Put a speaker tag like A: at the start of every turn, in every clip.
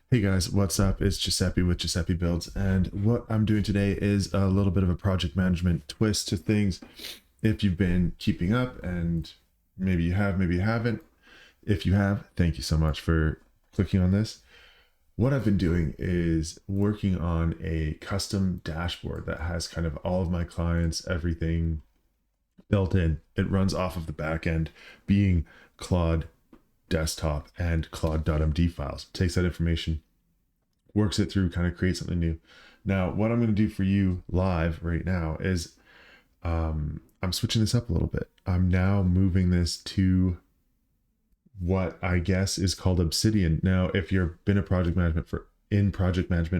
A: Hey guys, what's up? It's Giuseppe with Giuseppe Builds, and what I'm doing today is a little bit of a project management twist to things. If you've been keeping up, and maybe you have, maybe you haven't. If you have, thank you so much for clicking on this. What I've been doing is working on a custom dashboard that has kind of all of my clients, everything built in. It runs off of the back end being Claude desktop and Claude.md files. It takes that information, works it through, kind of creates something new. Now, what I'm going to do for you live right now is I'm switching this up a little bit. I'm now moving this to what I guess is called Obsidian. Now, if you've been in project management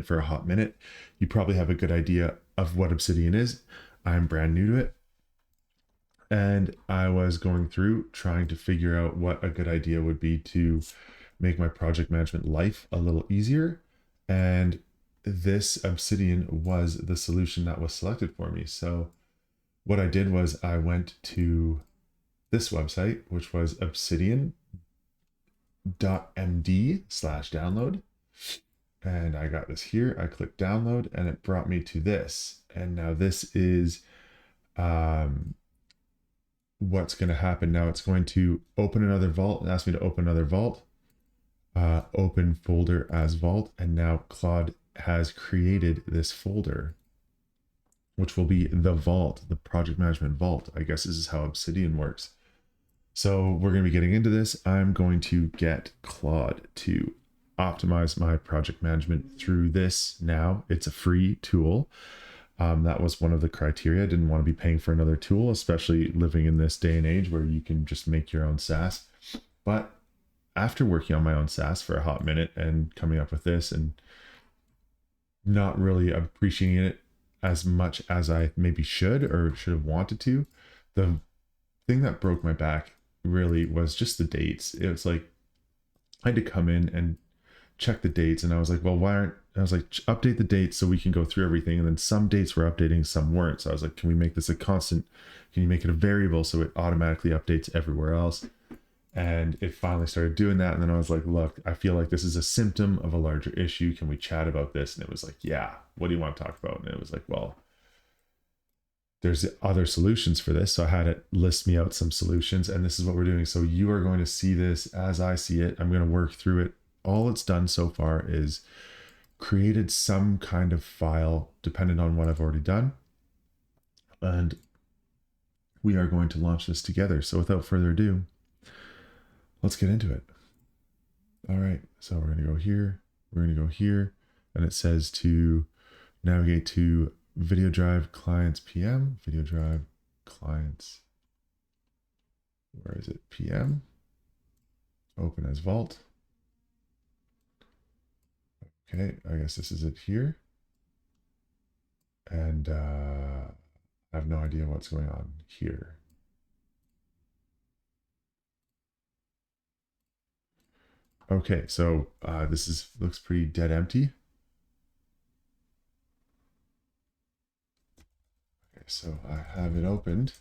A: for a hot minute, you probably have a good idea of what Obsidian is. I'm brand new to it. And I was going through trying to figure out what a good idea would be to make my project management life a little easier. And this Obsidian was the solution that was selected for me. So what I did was I went to this website, which was obsidian.md/download. And I got this here. I clicked download and it brought me to this. And now this is what's going to happen. Now it's going to open another vault and ask me to open another vault, open folder as vault. And now Claude has created this folder, which will be the vault, the project management vault. I guess this is how Obsidian works. So we're going to be getting into this. I'm going to get Claude to optimize my project management through this. Now it's a free tool. That was one of the criteria. I didn't want to be paying for another tool, especially living in this day and age where you can just make your own SaaS. But after working on my own SaaS for a hot minute and coming up with this and not really appreciating it as much as I maybe should or should have wanted to, the thing that broke my back really was just the dates. It was like I had to come in and check the dates, and I was like, well, why aren't I was like, update the dates so we can go through everything. And then some dates were updating, some weren't. So I was like, can we make this a constant? Can you make it a variable so it automatically updates everywhere else? And it finally started doing that. And then I was like, look, I feel like this is a symptom of a larger issue. Can we chat about this? And it was like, yeah, what do you want to talk about? And it was like, well, there's other solutions for this. So I had it list me out some solutions, and this is what we're doing. So you are going to see this as I see it. I'm going to work through it. All it's done so far is created some kind of file dependent on what I've already done. And we are going to launch this together. So without further ado, let's get into it. All right, so we're going to go here, we're going to go here, and it says to navigate to video drive clients PM, video drive clients, where is it? PM, open as vault. Okay, I guess this is it here. And I have no idea what's going on here. Okay, so this looks pretty dead empty. Okay, so I have it opened.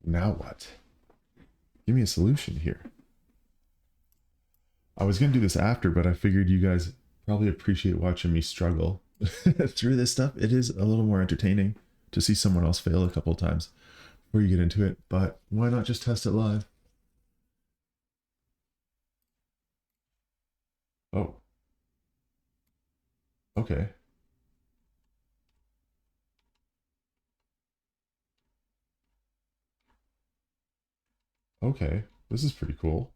A: Now what? Give me a solution here. I was going to do this after, but I figured you guys probably appreciate watching me struggle through this stuff. It is a little more entertaining to see someone else fail a couple of times before you get into it, but why not just test it live? Oh, okay. Okay, this is pretty cool.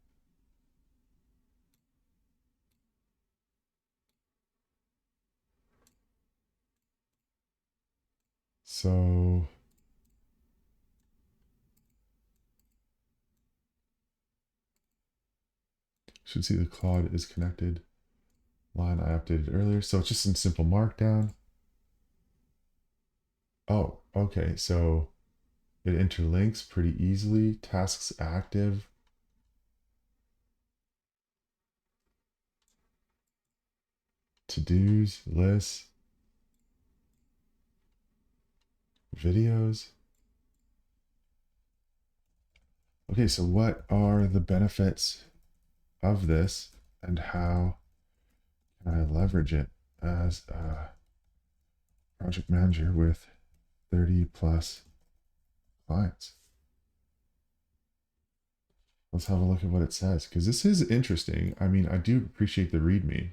A: So should see the Claude is connected line I updated earlier. So it's just in simple markdown. Oh, okay. So it interlinks pretty easily. Tasks active. To-dos, lists, videos. Okay, so what are the benefits of this and how can I leverage it as a project manager with 30 plus clients. Let's have a look at what it says, because this is interesting. I mean, I do appreciate the README.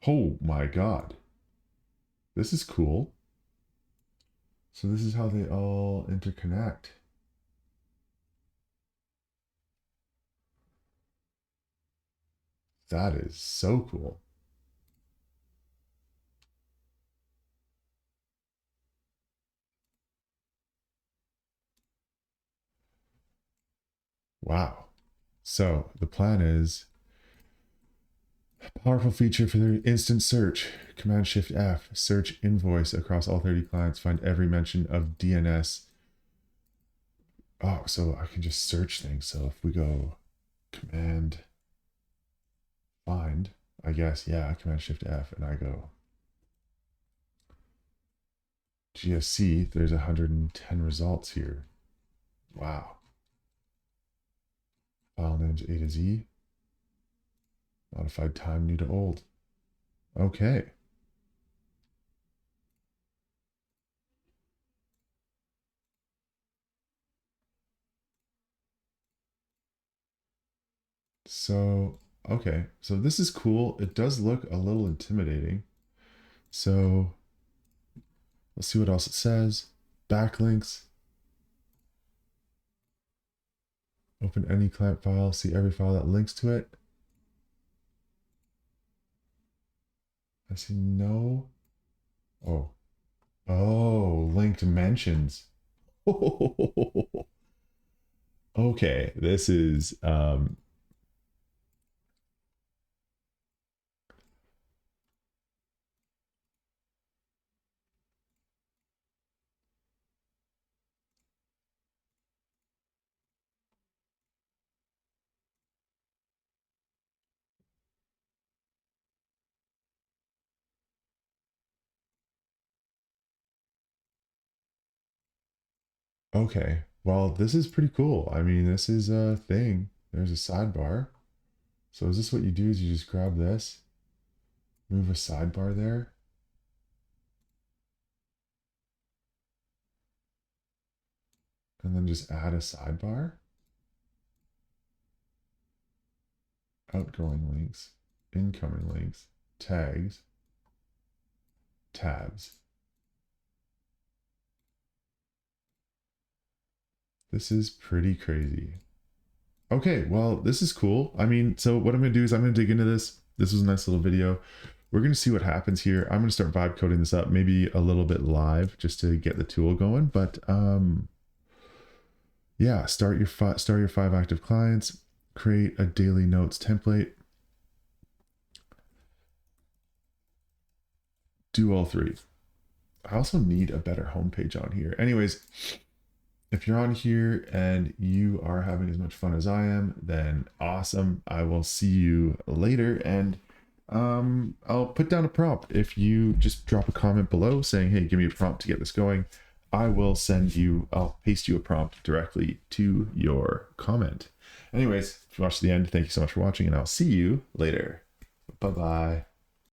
A: Oh my God. This is cool. So this is how they all interconnect. That is so cool. Wow. So the plan is powerful feature for the instant search. Command Shift F, search invoice across all 30 clients, find every mention of DNS. Oh, so I can just search things. So if we go Command find, I guess, yeah, Command Shift F, and I go GSC, there's 110 results here. Wow. File names A to Z. Modified time new to old. Okay. So, okay. So this is cool. It does look a little intimidating. So let's see what else it says. Backlinks. Open any client file, see every file that links to it. I see no. Oh. Oh, linked mentions. Okay, this is okay. Well, this is pretty cool. I mean, this is a thing. There's a sidebar. So is this what you do is you just grab this, move a sidebar there. And then just add a sidebar. Outgoing links, incoming links, tags, tabs. This is pretty crazy. Okay, well, this is cool. I mean, so what I'm going to do is I'm going to dig into this. This was a nice little video. We're going to see what happens here. I'm going to start vibe coding this up, maybe a little bit live just to get the tool going. But yeah, start your 5 active clients, create a daily notes template, do all 3. I also need a better homepage on here. Anyways, if you're on here and you are having as much fun as I am, then awesome. I will see you later. And I'll put down a prompt. If you just drop a comment below saying, hey, give me a prompt to get this going, I'll paste you a prompt directly to your comment. Anyways, if you watched the end, thank you so much for watching, and I'll see you later. Bye-bye.